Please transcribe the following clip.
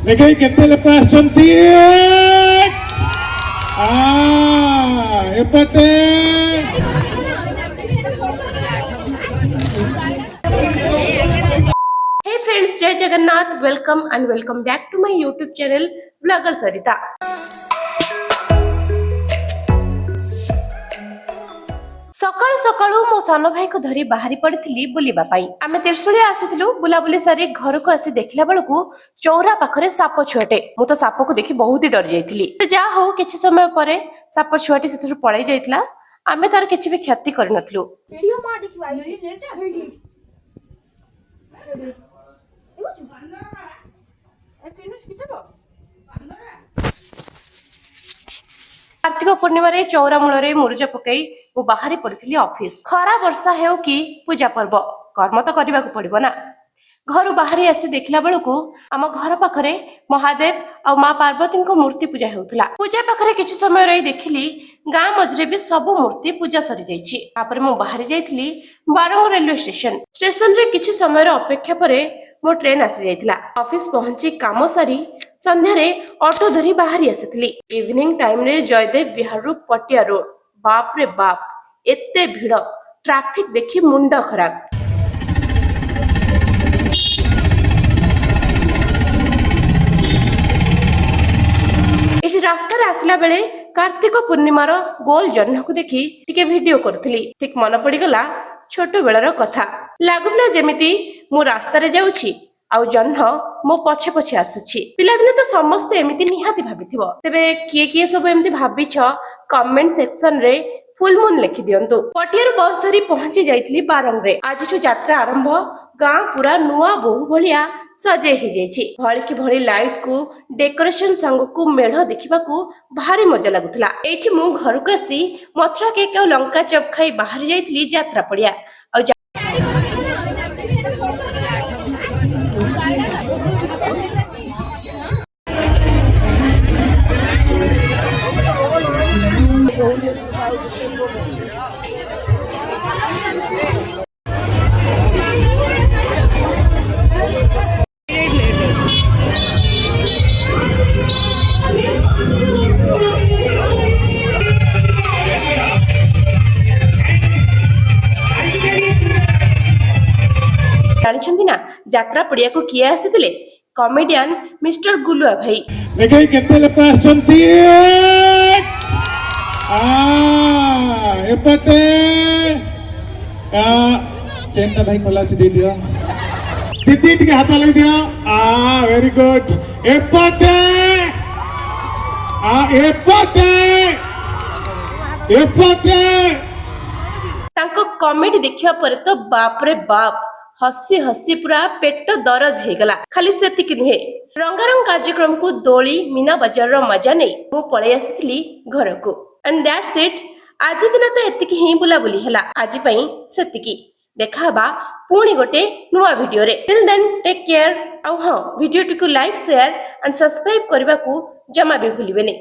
देखिए केते लोक आछंती एपटे हे फ्रेंड्स, जय Jagannath. Welcome and welcome back to my YouTube channel blogger Sarita. सकाळु सकाळु मो सान भाई को धरी बाहरी पड़ी बुलिबा पाई। आमे तिरसुलिया आसीथिलु। बुलाबुली सारी घर को आसी देखला बेलकु चौरा पाखरे साप छुआटे। मु तो साप को देखि बहुत ही डर जाइथिली। जा हो किछि समय परे साप छुआटी सेथुरु पळै जाइतला। आमे तार किछि भी क्षति करि नथलु। वीडियो मा देखिबा रे नेटा हेडी कार्तिक पूर्णिमा रे चौरा मूल रे मुरुज पकई मु बाहरी पड़ी ऑफिस। खरा वर्षा हेउ कि पूजा पर्व कर्म तो करने को पड़ो ना। घर बाहरी आसी देखला बेलू आम घर पाखरे महादेव आ माँ पार्वती मूर्ति पूजा होउथला। पूजा पाखरे किछि समय रही देखिली गाँ मझरे भी सब मूर्ति पूजा सरी जाइछि। तापर मु बाहरी जाइथिली बारंग रेलवे स्टेशन रे किछि समय अपेक्षा परे मो ट्रेन आसी जाइथिला। ऑफिस पहुंची काम सारी संध्यारे ऑटो धरी बाहरी आसीथिली। इवनिंग टाइम रे जयदेव विहार रु पटिया रोड, बाप रे बाप एते भीड़, ट्रैफिक देखि मुंड खराब। एठी रास्ता रे आसला बेले कार्तिक पूर्णिमार गोल जह्न को देखि टिके वीडियो करथली। ठीक मन पड़ी गला छोट बेलर कथा। लागुला जेमिति मु रास्ता रे जाउछि आउ जह्न मो पछे पछे आसुछि। पिलादिने तो समस्ते एमिति निहाती भाबिथिबो। तेबे किए किए सब एमिति भाबिछ कमेंट सेक्शन रे फुल मून लिखि दियंतु। पटियार बस धरी पहुंची जाइथिली बारंग रे। आजिठु यात्रा आरंभ। गाँ पूरा नुआ बहु भलिया सजे ही जाइछि। भली कि भली लाइट को डेकोरेशन संग को मेढ़ देखिबा को भारी मजा लागुथला। एठी मु घर को आसी मथुरा केक और लंका चप खाई बाहर जाइथिली यात्रा पड़िया। जानिछंती ना यात्रा पड़िया को किए आसीथिले? कॉमेडियन मिस्टर गुलुआ भाई। देखिए केते लोक आछंती एपटे चेनटा भाई खोला अछि दे दियो। दीदी टिके हाथ लई दियो। Very good. एपटे एपटे एपटे तांको कॉमेडी देखिया पर तो बाप रे बाप हसी हसी पूरा पेट दरज हो गला। खाली सेतिक नुहे, रंगारंग कार्यक्रम को दोली मीना बजार रो मजा नहीं मु पळै आसीथिली घर को। And that's it. आज दिन तो एतिकी ही बुलाबुली हला। आज पई सेतिकी। देखा बा पुणी गोटे नुआ वीडियो रे। Till then take care. आउ हां, वीडियो टिकु लाइक शेयर एंड सब्सक्राइब करबा को जमा भी भूलिबे नहीं।